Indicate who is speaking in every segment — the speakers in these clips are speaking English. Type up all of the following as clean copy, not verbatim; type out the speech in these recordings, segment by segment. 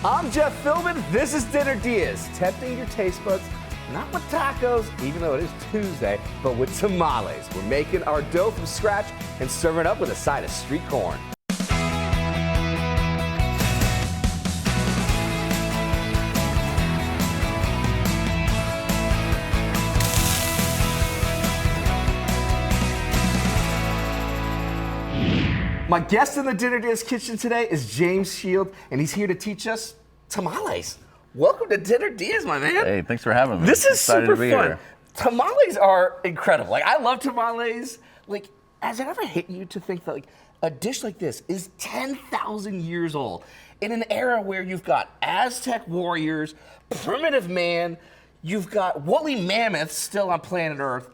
Speaker 1: I'm Jeff Philbin. This is Dinner DeeAs, tempting your taste buds, not with tacos, even though it is Tuesday, but with tamales. We're making our dough from scratch and serving it up with a side of street corn. My guest in the Dinner DeeAs kitchen today is James Shield, and he's here to teach us tamales. Welcome to Dinner DeeAs, my man.
Speaker 2: Hey, thanks for having me.
Speaker 1: This is
Speaker 2: Excited
Speaker 1: super
Speaker 2: to be
Speaker 1: fun.
Speaker 2: here.
Speaker 1: Tamales are incredible. Like, I love tamales. Like, has it ever hit you to think that like a dish like this is 10,000 years old in an era where you've got Aztec warriors, primitive man, you've got woolly mammoths still on planet Earth,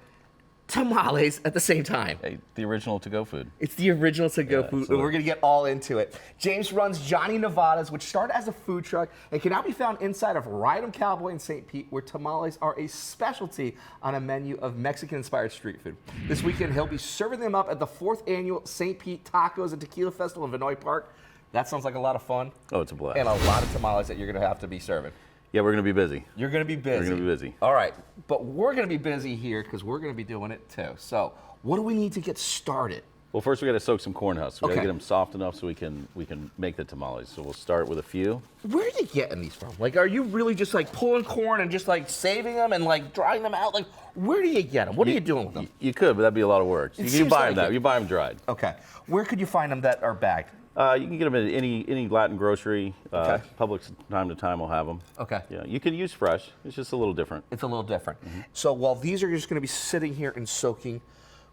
Speaker 1: tamales at the same time.
Speaker 2: Hey, the original to-go food.
Speaker 1: It's the original to-go food,
Speaker 2: absolutely.
Speaker 1: and we're gonna get all into it. James runs Johnny Nevada's, which started as a food truck and can now be found inside of Ride 'em Cowboy in St. Pete, where tamales are a specialty on a menu of Mexican-inspired street food. This weekend, he'll be serving them up at the 4th annual St. Pete Tacos and Tequila Festival in Vinoy Park. That sounds like a lot of fun.
Speaker 2: Oh, it's a blast.
Speaker 1: And a lot of tamales that you're gonna have to be serving.
Speaker 2: Yeah, we're going to be busy.
Speaker 1: You're gonna be busy.
Speaker 2: We're going to be busy.
Speaker 1: All right, but we're gonna be busy here because we're gonna be doing it too. So, what do we need to get started?
Speaker 2: Well, first we got to soak some corn husks. We got to
Speaker 1: Okay.
Speaker 2: get them soft enough so we can make the tamales. So we'll start with a few.
Speaker 1: Where are you getting these from? Like, are you really just like pulling corn and just like saving them and like drying them out? Like, where do you get them? What are you doing with them?
Speaker 2: You could, but that'd be a lot of work.
Speaker 1: It
Speaker 2: You
Speaker 1: seems
Speaker 2: buy
Speaker 1: like
Speaker 2: them
Speaker 1: it.
Speaker 2: You buy them dried.
Speaker 1: Okay. Where could you find them that are bagged?
Speaker 2: You can get them at any Latin grocery.
Speaker 1: Okay.
Speaker 2: Publix, time to time, will have them.
Speaker 1: Okay.
Speaker 2: Yeah, you could use fresh. It's just a little different.
Speaker 1: It's a little different. So while these are just going to be sitting here and soaking,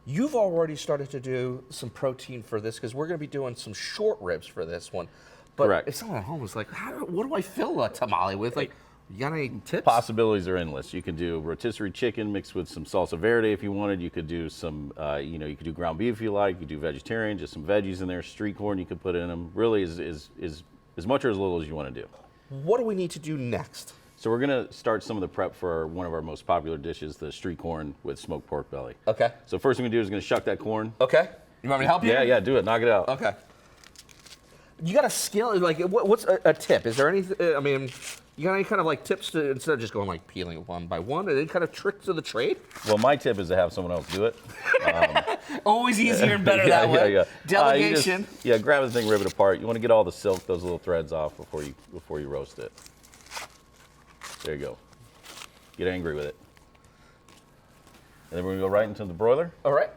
Speaker 1: you've already started to do some protein for this because we're going to be doing some short ribs for this one. But
Speaker 2: Correct.
Speaker 1: if someone at home is like, what do I fill a tamale with? Like, you got any tips?
Speaker 2: Possibilities are endless. You can do rotisserie chicken mixed with some salsa verde if you wanted. You could do some, you could do ground beef if you like. You could do vegetarian, just some veggies in there. Street corn you could put in them. Really is as much or as little as you want to do.
Speaker 1: What do we need to do next?
Speaker 2: So we're gonna start some of the prep for one of our most popular dishes, the street corn with smoked pork belly.
Speaker 1: Okay.
Speaker 2: So first thing we do is gonna shuck that corn.
Speaker 1: Okay. You want me to help you?
Speaker 2: Yeah, do it. Knock it out.
Speaker 1: Okay. You got a skill, like, what's a tip? Is there any, I mean, you got any kind of like tips to, instead of just going like peeling one by one, any kind of tricks of the trade?
Speaker 2: Well, my tip is to have someone else do it.
Speaker 1: Always easier and better that way.
Speaker 2: Yeah.
Speaker 1: Delegation.
Speaker 2: Grab the thing, rip it apart. You want to get all the silk, those little threads off before you roast it. There you go. Get angry with it. And then we're gonna go right into the broiler.
Speaker 1: All right.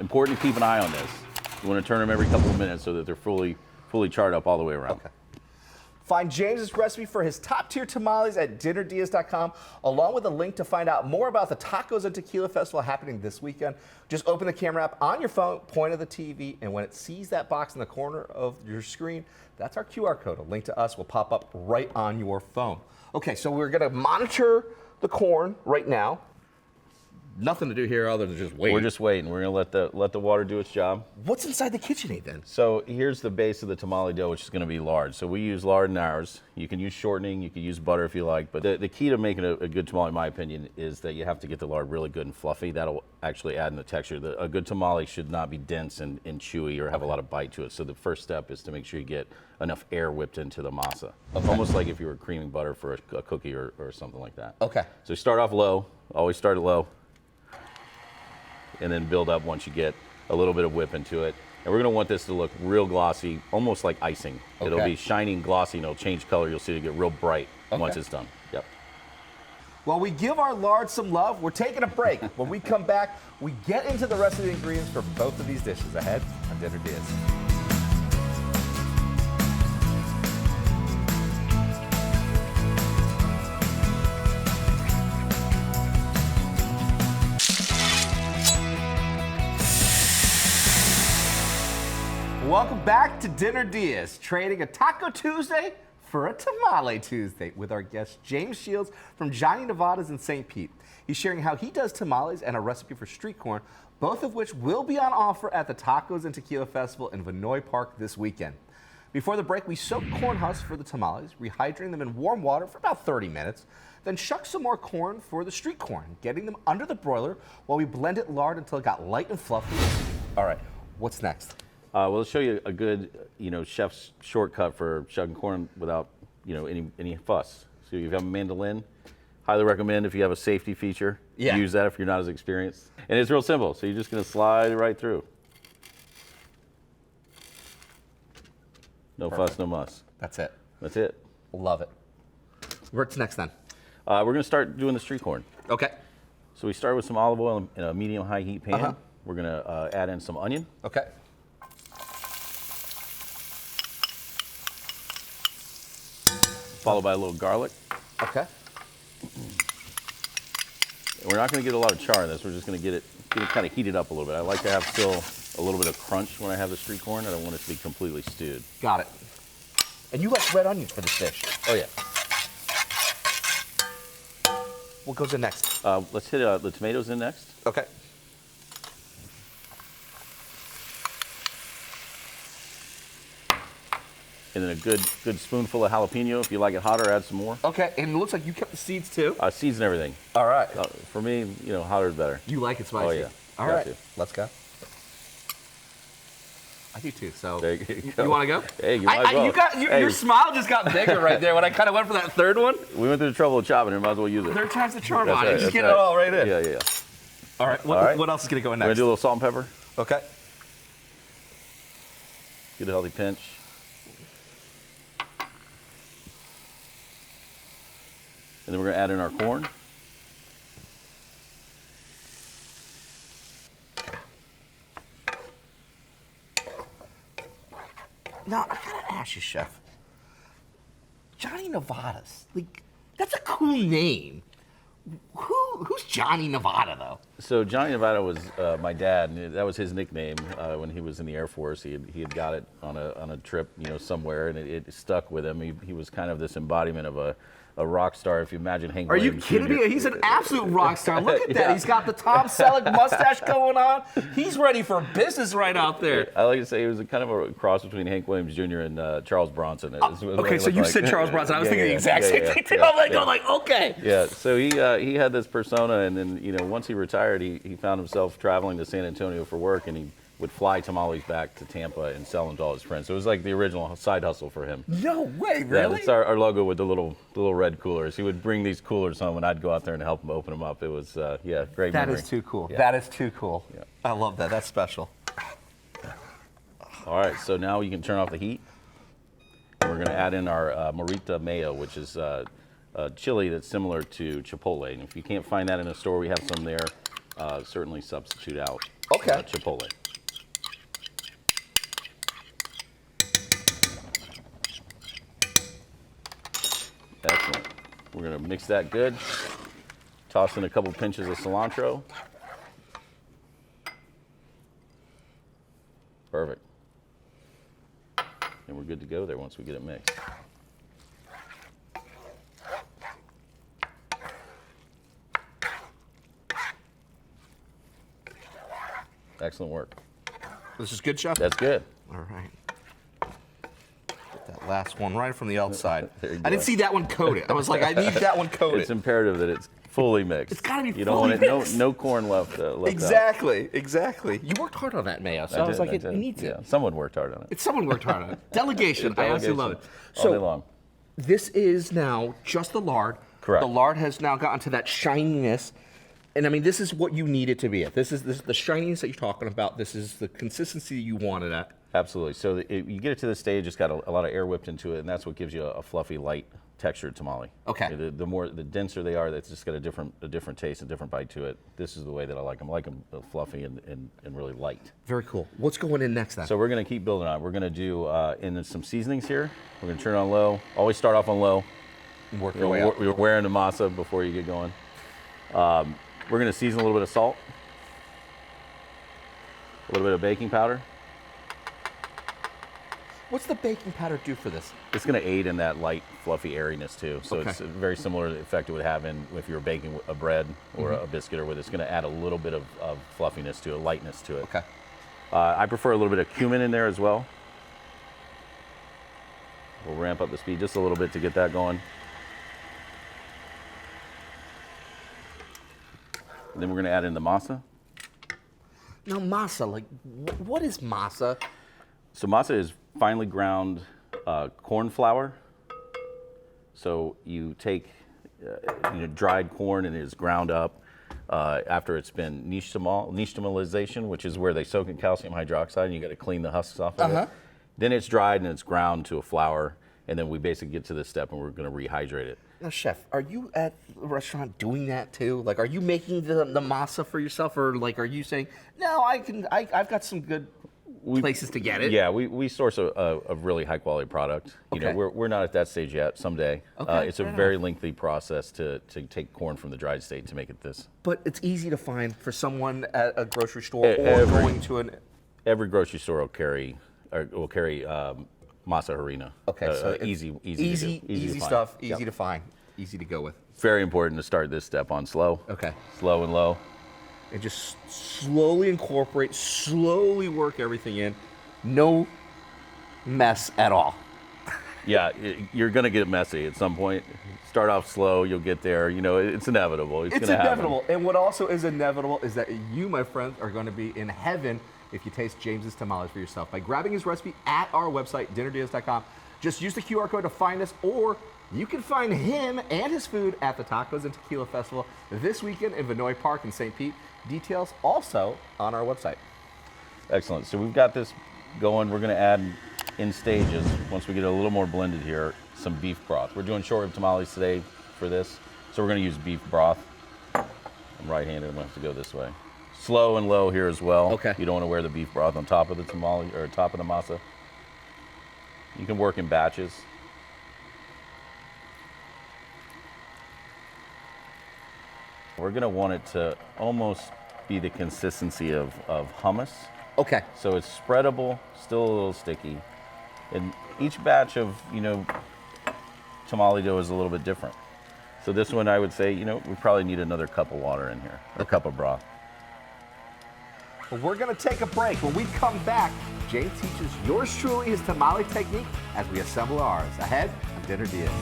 Speaker 2: Important to keep an eye on this. You want to turn them every couple of minutes so that they're fully charred up all the way around.
Speaker 1: Okay. Find James's recipe for his top tier tamales at dinnerdeas.com, along with a link to find out more about the Tacos and Tequila Festival happening this weekend. Just open the camera app on your phone, point at the TV, and when it sees that box in the corner of your screen, that's our QR code. A link to us will pop up right on your phone. Okay, so we're gonna monitor the corn right now. Nothing to do here other than just wait.
Speaker 2: We're just waiting. We're gonna let the water do its job.
Speaker 1: What's inside the KitchenAid then?
Speaker 2: So here's the base of the tamale dough, which is gonna be lard. So we use lard in ours. You can use shortening, you can use butter if you like, but the key to making a good tamale, in my opinion, is that you have to get the lard really good and fluffy. That'll actually add in the texture. A good tamale should not be dense and chewy or have a lot of bite to it. So the first step is to make sure you get enough air whipped into the masa. Okay. Almost like if you were creaming butter for a cookie or something like that.
Speaker 1: Okay.
Speaker 2: So start off low, always start it low, and then build up once you get a little bit of whip into it. And we're gonna want this to look real glossy, almost like icing.
Speaker 1: Okay.
Speaker 2: It'll be shining glossy and it'll change color. You'll see it get real bright once
Speaker 1: Okay.
Speaker 2: it's done. Yep.
Speaker 1: While we give our lard some love, we're taking a break. When we come back, we get into the rest of the ingredients for both of these dishes ahead on Dinner DeeAs. Welcome back to Dinner DeeAs, trading a Taco Tuesday for a Tamale Tuesday with our guest James Shields from Johnny Nevada's in St. Pete. He's sharing how he does tamales and a recipe for street corn, both of which will be on offer at the Tacos and Tequila Festival in Vinoy Park this weekend. Before the break, we soak corn husks for the tamales, rehydrating them in warm water for about 30 minutes, then shuck some more corn for the street corn, getting them under the broiler while we blended lard until it got light and fluffy. All right, what's next?
Speaker 2: Well, let's show you a good, chef's shortcut for shucking corn without, any fuss. So if you have a mandolin, highly recommend if you have a safety feature, use that if you're not as experienced. And it's real simple. So you're just going to slide it right through. No fuss, no muss.
Speaker 1: That's it.
Speaker 2: That's it.
Speaker 1: Love it. What's next then?
Speaker 2: We're going to start doing the street corn.
Speaker 1: Okay.
Speaker 2: So we start with some olive oil in a medium-high heat pan. We're going to add in some onion.
Speaker 1: Okay.
Speaker 2: Followed by a little garlic.
Speaker 1: Okay.
Speaker 2: And we're not going to get a lot of char in this. We're just going to get it kind of heated up a little bit. I like to have still a little bit of crunch when I have the street corn. I don't want it to be completely stewed.
Speaker 1: Got it. And you like red onions for this dish?
Speaker 2: Oh, yeah.
Speaker 1: What goes in next?
Speaker 2: Let's hit the tomatoes in next.
Speaker 1: Okay.
Speaker 2: And then a good spoonful of jalapeno. If you like it hotter, add some more.
Speaker 1: Okay, and it looks like you kept the seeds too.
Speaker 2: Seeds and everything.
Speaker 1: All right.
Speaker 2: For me, hotter is better.
Speaker 1: You like it spicy?
Speaker 2: Oh, yeah.
Speaker 1: All right. Let's go. I do too. So
Speaker 2: There you go.
Speaker 1: you want to go?
Speaker 2: Hey, you might as well.
Speaker 1: Your smile just got bigger right there when I kind of went for that third one.
Speaker 2: We went through the trouble of chopping it. Might as well use it.
Speaker 1: Third time's the charm
Speaker 2: That's
Speaker 1: on
Speaker 2: right,
Speaker 1: it. Just
Speaker 2: that's
Speaker 1: get
Speaker 2: right.
Speaker 1: it all right in.
Speaker 2: Yeah.
Speaker 1: All right. What else is going to go in
Speaker 2: We're
Speaker 1: next?
Speaker 2: going to do a little salt and pepper.
Speaker 1: Okay.
Speaker 2: Get a healthy pinch. And then we're going to add in our corn.
Speaker 1: Now, I gotta ask you, Chef. Johnny Nevada's, that's a cool name. Who's Johnny Nevada, though?
Speaker 2: So Johnny Nevada was my dad, and that was his nickname when he was in the Air Force. He had got it on a trip, somewhere, and it stuck with him. He was kind of this embodiment of a rock star. If you imagine Hank
Speaker 1: Are you
Speaker 2: Williams
Speaker 1: kidding
Speaker 2: Jr.
Speaker 1: me? He's an absolute rock star. Look at that.
Speaker 2: Yeah.
Speaker 1: He's got the Tom Selleck mustache going on. He's ready for business right out there.
Speaker 2: I like to say he was kind of a cross between Hank Williams Jr. and Charles Bronson.
Speaker 1: Okay, so you said Charles Bronson. I was thinking the exact same thing too.
Speaker 2: Yeah,
Speaker 1: I'm like, okay.
Speaker 2: Yeah, so he had this persona, and then once he retired, he found himself traveling to San Antonio for work, and he would fly tamales back to Tampa and sell them to all his friends. So it was like the original side hustle for him.
Speaker 1: No way,
Speaker 2: Yeah,
Speaker 1: really?
Speaker 2: that's our logo with the little red coolers. He would bring these coolers home, and I'd go out there and help him open them up. It was great
Speaker 1: That
Speaker 2: memory.
Speaker 1: is too cool.
Speaker 2: Yeah.
Speaker 1: That is too cool.
Speaker 2: Yeah.
Speaker 1: I love that. That's special.
Speaker 2: All right, so now you can turn off the heat. And we're going to add in our Morita mayo, which is a chili that's similar to Chipotle. And if you can't find that in a store, we have some there. Certainly substitute out Chipotle. Excellent. We're going to mix that good. Toss in a couple pinches of cilantro. Perfect. And we're good to go there once we get it mixed. Excellent work.
Speaker 1: This is good, Chef?
Speaker 2: That's good.
Speaker 1: All right. Get that last one right from the outside.
Speaker 2: There you
Speaker 1: I didn't
Speaker 2: go.
Speaker 1: see that one coated. I was like, I need that one coated.
Speaker 2: It's imperative that it's fully mixed.
Speaker 1: It's gotta be
Speaker 2: You don't
Speaker 1: fully
Speaker 2: want it,
Speaker 1: mixed.
Speaker 2: no corn left out.
Speaker 1: Exactly. You worked hard on that mayo, so I was like, it needs it.
Speaker 2: Yeah, someone worked hard on it.
Speaker 1: Someone worked hard on it. Delegation. I absolutely love it.
Speaker 2: All day long.
Speaker 1: This is now just the lard.
Speaker 2: Correct.
Speaker 1: The lard has now gotten to that shininess. And I mean, this is what you need it to be at. This is the shininess that you're talking about. This is the consistency you want it at.
Speaker 2: Absolutely. So you get it to the stage, it's got a lot of air whipped into it, and that's what gives you a fluffy, light textured tamale.
Speaker 1: Okay.
Speaker 2: The denser they are, that's just got a different taste, a different bite to it. This is the way that I like them. I like them fluffy and really light.
Speaker 1: Very cool. What's going in next then?
Speaker 2: So we're going to keep building on it. We're going to do in some seasonings here. We're going to turn it on low. Always start off on low.
Speaker 1: Work your way up.
Speaker 2: You're wearing the masa before you get going. We're going to season a little bit of salt, a little bit of baking powder.
Speaker 1: What's the baking powder do for this?
Speaker 2: It's going to aid in that light, fluffy airiness too. So
Speaker 1: Okay.
Speaker 2: it's very similar to the effect it would have if you're baking a bread or a biscuit or with. It's going to add a little bit of fluffiness to it, lightness to it.
Speaker 1: Okay.
Speaker 2: I prefer a little bit of cumin in there as well. We'll ramp up the speed just a little bit to get that going. And then we're going to add in the masa.
Speaker 1: Now masa, what is masa?
Speaker 2: So masa is finely ground corn flour. So you take dried corn and it is ground up after it's been nixtamalization, which is where they soak in calcium hydroxide and you got to clean the husks off of it. Then it's dried and it's ground to a flour, and then we basically get to this step and we're going to rehydrate it.
Speaker 1: Now, Chef, are you at the restaurant doing that too? Like, are you making the masa for yourself, or like, are you saying, no, I've got some good places to get it?
Speaker 2: Yeah, we source a really high quality product. You know,
Speaker 1: Okay.
Speaker 2: we're not at that stage yet. Someday,
Speaker 1: Okay,
Speaker 2: it's a
Speaker 1: fair
Speaker 2: very lengthy process to take corn from the dried state to make it this.
Speaker 1: But it's easy to find for someone at a grocery store or going to an.
Speaker 2: Every grocery store will carry masa harina.
Speaker 1: Okay, so it's
Speaker 2: easy
Speaker 1: easy
Speaker 2: to
Speaker 1: stuff,
Speaker 2: find.
Speaker 1: easy
Speaker 2: Yep.
Speaker 1: to find, easy to go with.
Speaker 2: Very important to start this step on slow.
Speaker 1: Okay.
Speaker 2: Slow and low.
Speaker 1: And just slowly incorporate, slowly work everything in. No mess at all.
Speaker 2: Yeah, you're gonna get messy at some point. Start off slow, you'll get there. You know, it's inevitable. It's gonna
Speaker 1: inevitable.
Speaker 2: happen.
Speaker 1: And what also is inevitable is that you, my friends, are going to be in heaven if you taste James's tamales for yourself by grabbing his recipe at our website, dinnerdeals.com. Just use the QR code to find us, or you can find him and his food at the Tacos and Tequila Festival this weekend in Vinoy Park in St. Pete. Details also on our website.
Speaker 2: Excellent. So we've got this going. We're gonna add in stages, once we get a little more blended here, some beef broth. We're doing short rib tamales today for this, so we're gonna use beef broth. I'm right-handed, I'm gonna have to go this way. Slow and low here as well.
Speaker 1: Okay.
Speaker 2: You don't wanna wear the beef broth on top of the tamale, or top of the masa. You can work in batches. We're gonna want it to almost be the consistency of hummus.
Speaker 1: Okay.
Speaker 2: So it's spreadable, still a little sticky. And each batch of, tamale dough is a little bit different. So this one, I would say, we probably need another cup of water in here, or a cup of broth.
Speaker 1: Well, we're going to take a break. When we come back, James teaches yours truly his tamale technique as we assemble ours. Ahead on Dinner Diaz.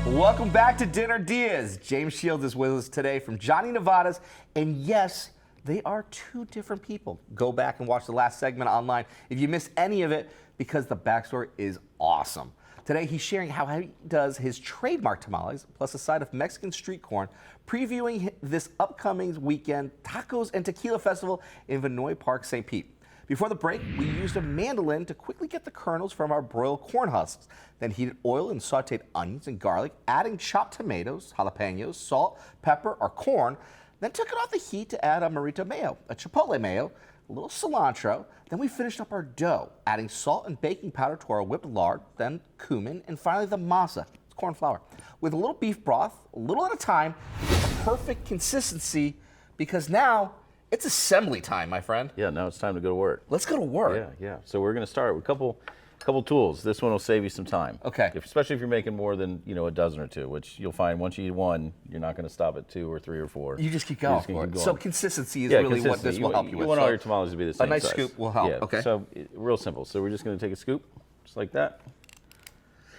Speaker 1: Welcome back to Dinner Diaz. James Shields is with us today from Johnny Nevada's. And yes, they are two different people. Go back and watch the last segment online if you missed any of it, because the backstory is awesome. Today, he's sharing how he does his trademark tamales, plus a side of Mexican street corn, previewing this upcoming weekend Tacos and Tequila Festival in Vinoy Park, St. Pete. Before the break, we used a mandolin to quickly get the kernels from our broiled corn husks, then heated oil and sauteed onions and garlic, adding chopped tomatoes, jalapenos, salt, pepper, or corn, then took it off the heat to add a marito mayo, a chipotle mayo, a little cilantro. Then we finished up our dough, adding salt and baking powder to our whipped lard, then cumin, and finally the masa, it's corn flour. With a little beef broth, a little at a time, it's a perfect consistency, because now it's assembly time, my friend.
Speaker 2: Yeah, now it's time to go to work.
Speaker 1: Let's go to work.
Speaker 2: Yeah. So we're gonna start with a couple tools. This one will save you some time.
Speaker 1: Okay.
Speaker 2: Especially if you're making more than a dozen or two, which you'll find once you eat one, you're not gonna stop at 2 or 3 or 4.
Speaker 1: You just keep going.
Speaker 2: You're just gonna keep going.
Speaker 1: So consistency is really what this will help you with.
Speaker 2: You want
Speaker 1: So
Speaker 2: all your tamales to be the same
Speaker 1: nice
Speaker 2: size.
Speaker 1: scoop will help.
Speaker 2: Yeah.
Speaker 1: Okay.
Speaker 2: So real simple. So we're just gonna take a scoop, just like that.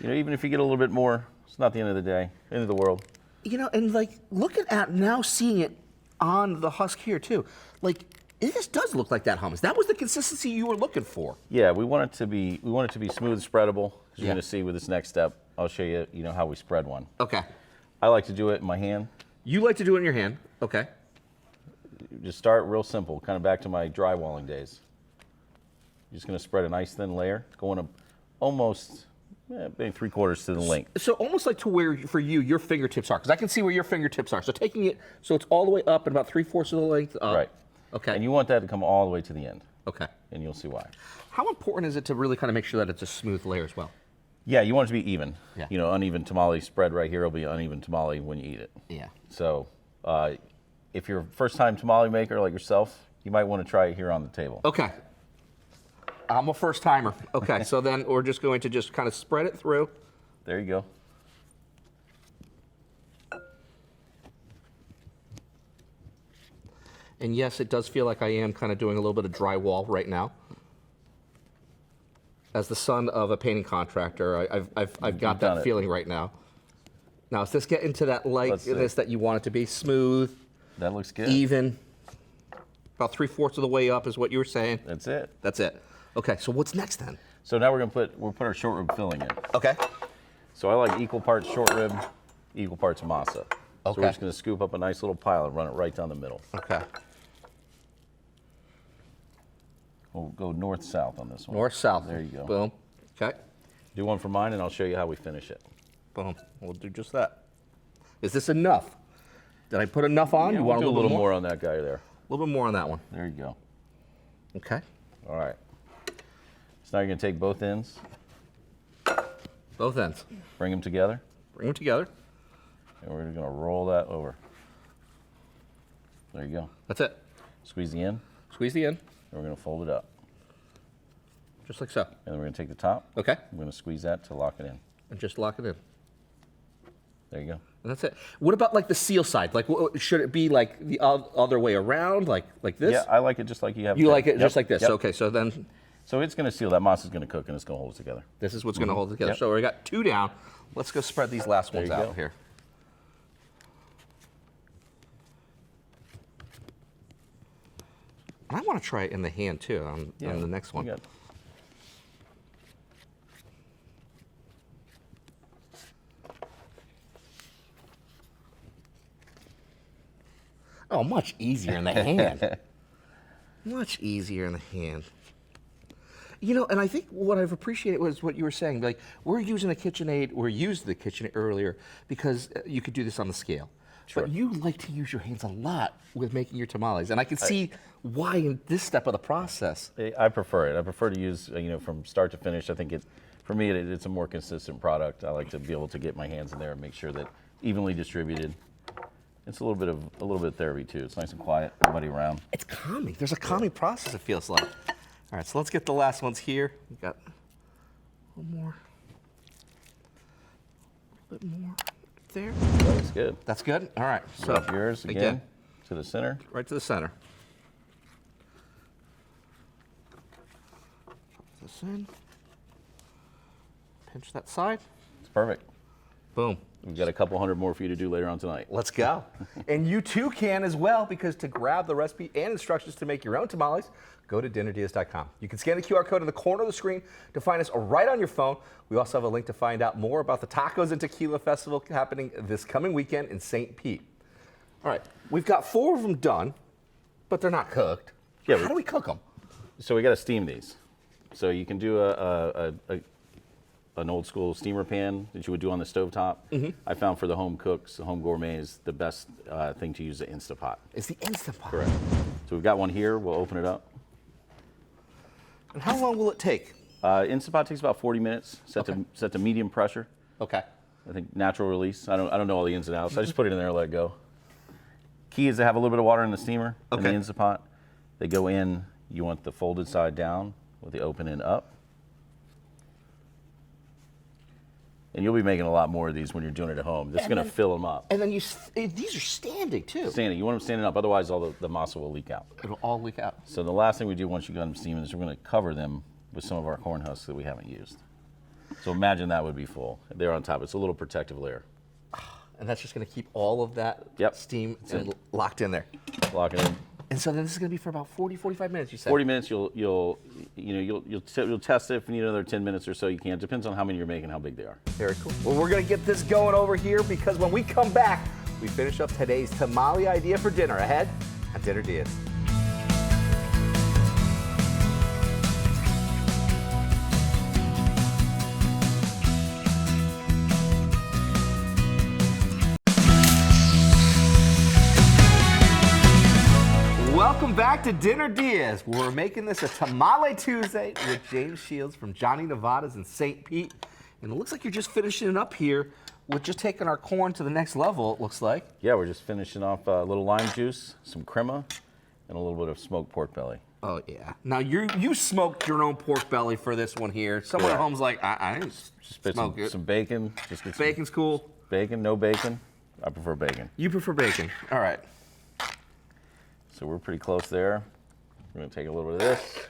Speaker 2: Even if you get a little bit more, it's not the end of the day, end of the world.
Speaker 1: And like looking at now, seeing it on the husk here too, like it just does look like that hummus. That was the consistency you were looking for.
Speaker 2: Yeah, we want it to be smooth, spreadable. As you're
Speaker 1: Yeah.
Speaker 2: gonna see with this next step, I'll show you, how we spread one.
Speaker 1: Okay.
Speaker 2: I like to do it in my hand.
Speaker 1: You like to do it in your hand. Okay.
Speaker 2: Just start real simple, kind of back to my drywalling days. You're just gonna spread a nice thin layer, going up almost maybe 3/4 to the length.
Speaker 1: So almost like to where for you your fingertips are, because I can see where your fingertips are. So taking it, so it's all the way up and about 3/4 of the length up.
Speaker 2: Right.
Speaker 1: Okay.
Speaker 2: And you want that to come all the way to the end.
Speaker 1: Okay.
Speaker 2: And you'll see why.
Speaker 1: How important is it to really kind of make sure that it's a smooth layer as well?
Speaker 2: Yeah, you want it to be even.
Speaker 1: Yeah.
Speaker 2: Uneven tamale spread right here will be uneven tamale when you eat it.
Speaker 1: Yeah.
Speaker 2: So if you're a first-time tamale maker like yourself, you might want to try it here on the table.
Speaker 1: Okay. I'm a first timer. Okay, so then we're just going to just kind of spread it through.
Speaker 2: There you go.
Speaker 1: And yes, it does feel like I am kind of doing a little bit of drywall right now. as the son of a painting contractor, I've got that feeling right now. Now, is this getting to that likeness that you want it to be? Smooth,
Speaker 2: That looks good.
Speaker 1: even. About 3/4 of the way up is what you were saying.
Speaker 2: That's it.
Speaker 1: That's it. Okay, so what's next then?
Speaker 2: So now we'll put our short rib filling in.
Speaker 1: Okay.
Speaker 2: So I like equal parts short rib, equal parts masa. So
Speaker 1: Okay.
Speaker 2: we're just going to scoop up a nice little pile and run it right down the middle.
Speaker 1: Okay.
Speaker 2: We'll go north-south on this one.
Speaker 1: North-south.
Speaker 2: There you go.
Speaker 1: Boom. Okay.
Speaker 2: Do one for mine, and I'll show you how we finish it.
Speaker 1: Boom. We'll do just that. Is this enough? Did I put enough on?
Speaker 2: Yeah,
Speaker 1: You
Speaker 2: we'll
Speaker 1: want
Speaker 2: do
Speaker 1: a little
Speaker 2: more on that guy there.
Speaker 1: A little bit more on that one.
Speaker 2: There you go.
Speaker 1: Okay.
Speaker 2: All right. So now you're going to take both ends,
Speaker 1: Both ends.
Speaker 2: bring them together,
Speaker 1: Bring them together.
Speaker 2: and we're going to roll that over. There you go.
Speaker 1: That's it.
Speaker 2: Squeeze the end,
Speaker 1: Squeeze the end,
Speaker 2: and we're going to fold it up.
Speaker 1: just like so.
Speaker 2: And then we're going to take the top.
Speaker 1: Okay.
Speaker 2: I'm going to squeeze that to lock it in.
Speaker 1: And just lock it in.
Speaker 2: There you go.
Speaker 1: And that's it. What about like the seal side? Like, should it be like the other way around, like this?
Speaker 2: Yeah, I like it just like you have.
Speaker 1: You
Speaker 2: it.
Speaker 1: like it
Speaker 2: Yep,
Speaker 1: just like this?
Speaker 2: yep.
Speaker 1: Okay, so then
Speaker 2: So it's going to seal. That masa is going to cook, and it's going to hold it together.
Speaker 1: this is what's going to hold it together.
Speaker 2: Yep.
Speaker 1: So we got 2 down. Let's go spread these last ones
Speaker 2: you
Speaker 1: out
Speaker 2: go.
Speaker 1: here. And I want to try it in the hand too on the next one.
Speaker 2: You got-
Speaker 1: Oh, much easier in the hand. Much easier in the hand. You know, and I think what I've appreciated was what you were saying. Like, we're using a KitchenAid, we used the KitchenAid earlier because you could do this on the scale.
Speaker 2: Sure.
Speaker 1: But you like to use your hands a lot with making your tamales. And I can see why in this step of the process.
Speaker 2: I prefer it. I prefer to use, from start to finish. I think for me, it's a more consistent product. I like to be able to get my hands in there and make sure that evenly distributed. It's a little bit of therapy too. It's nice and quiet, nobody around.
Speaker 1: It's calming. There's a calming process, it feels like. All right, so let's get the last ones here. We've got one more. A little bit more there.
Speaker 2: That's good.
Speaker 1: That's good? All right. So
Speaker 2: Drop yours again to the center.
Speaker 1: right to the center. Drop this in. Pinch that side.
Speaker 2: It's perfect.
Speaker 1: Boom.
Speaker 2: We've got a couple hundred more for you to do later on tonight.
Speaker 1: Let's go. And you too can as well, because to grab the recipe and instructions to make your own tamales, go to dinnerdeas.com. You can scan the QR code in the corner of the screen to find us right on your phone. We also have a link to find out more about the Tacos and Tequila Festival happening this coming weekend in St. Pete. All right, we've got 4 of them done, but they're not cooked.
Speaker 2: Yeah,
Speaker 1: How do we cook them?
Speaker 2: So we got to steam these. So you can do an old school steamer pan that you would do on the stovetop. I found for the home cooks, the home gourmets, the best thing to use the Instapot.
Speaker 1: It's the Instant Pot.
Speaker 2: Correct. So we've got one here. We'll open it up.
Speaker 1: And how long will it take?
Speaker 2: Instapot takes about 40 minutes. Set to medium pressure.
Speaker 1: Okay.
Speaker 2: I think natural release. I don't know all the ins and outs. I just put it in there and let it go. Key is to have a little bit of water in the steamer in the Instapot. They go in. You want the folded side down with the open end up. And you'll be making a lot more of these when you're doing it at home. This is going to fill them up.
Speaker 1: And then these are standing too.
Speaker 2: Standing. You want them standing up, otherwise all the masa will leak out.
Speaker 1: It'll all leak out.
Speaker 2: So the last thing we do once you got them steaming is we're going to cover them with some of our corn husks that we haven't used. So imagine that would be full. They're on top. It's a little protective layer.
Speaker 1: And that's just going to keep all of that steam locked in there.
Speaker 2: Lock it in.
Speaker 1: And so then this is going to be for about 40, 45 minutes, you said?
Speaker 2: 40 minutes. You'll test it. If you need another 10 minutes or so, you can. It depends on how many you're making, how big they are.
Speaker 1: Very cool. Well, we're going to get this going over here because when we come back, we finish up today's tamale idea for dinner ahead at Dinner Diaz. Welcome back to Dinner Diaz. We're making this a Tamale Tuesday with James Shields from Johnny Nevada's in St. Pete. And it looks like you're just finishing it up here with just taking our corn to the next level, it looks like.
Speaker 2: Yeah, we're just finishing off a little lime juice, some crema, and a little bit of smoked pork belly.
Speaker 1: Oh, yeah. Now, you smoked your own pork belly for this one here. Someone at home's like, I didn't smoke it.
Speaker 2: Some bacon. Just get some
Speaker 1: Bacon's cool.
Speaker 2: bacon, no bacon. I prefer bacon.
Speaker 1: You prefer bacon. All right.
Speaker 2: So we're pretty close there. We're going to take a little bit of this.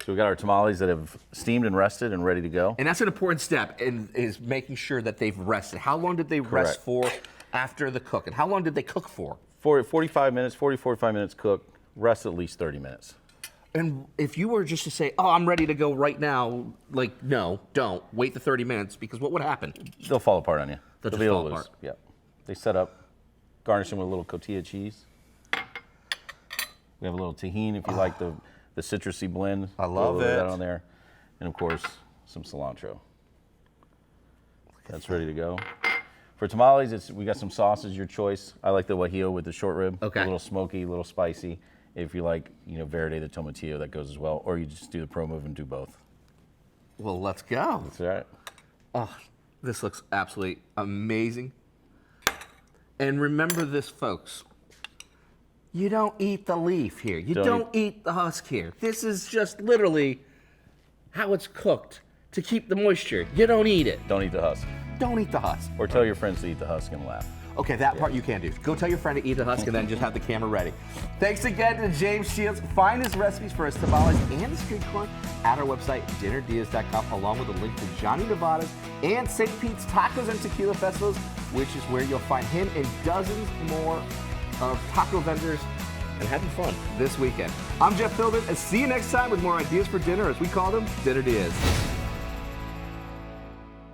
Speaker 2: So we got our tamales that have steamed and rested and ready to go.
Speaker 1: And that's an important step, is making sure that they've rested. How long did they rest for after the cook? And how long did they cook for?
Speaker 2: 45 minutes, 45 minutes cook, rest at least 30 minutes.
Speaker 1: And if you were just to say, oh, I'm ready to go right now, like, no, don't. Wait the 30 minutes, because what would happen?
Speaker 2: They'll fall apart on you.
Speaker 1: They'll just
Speaker 2: be a
Speaker 1: fall
Speaker 2: little
Speaker 1: apart.
Speaker 2: loose. Yeah. They set up, garnish them with a little cotija cheese. We have a little tahini if you like the citrusy blend.
Speaker 1: I love
Speaker 2: a little bit
Speaker 1: it.
Speaker 2: of that on there. And of course, some cilantro. That's ready to go. For tamales, we got some sauces, your choice. I like the guajillo with the short rib.
Speaker 1: Okay.
Speaker 2: A little smoky, a little spicy. If you like, verde de tomatillo, that goes as well. Or you just do the pro move and do both.
Speaker 1: Well, let's go.
Speaker 2: That's all right.
Speaker 1: Oh, this looks absolutely amazing. And remember this, folks. You don't eat the leaf here. You don't eat the husk here. This is just literally how it's cooked to keep the moisture. You don't eat it.
Speaker 2: Don't eat the husk.
Speaker 1: Don't eat the husk.
Speaker 2: Or tell your friends to eat the husk and laugh.
Speaker 1: Okay, that part you can do. Go tell your friend to eat the husk and then just have the camera ready. Thanks again to James Shields. Find his recipes for his tamales and the street corn at our website, dinnerdeas.com, along with a link to Johnny Nevada's and St. Pete's Tacos and Tequila Festivals, which is where you'll find him and dozens more of taco vendors and having fun this weekend. I'm Jeff Philbin, and see you next time with more ideas for dinner, as we call them, Dinner Dias.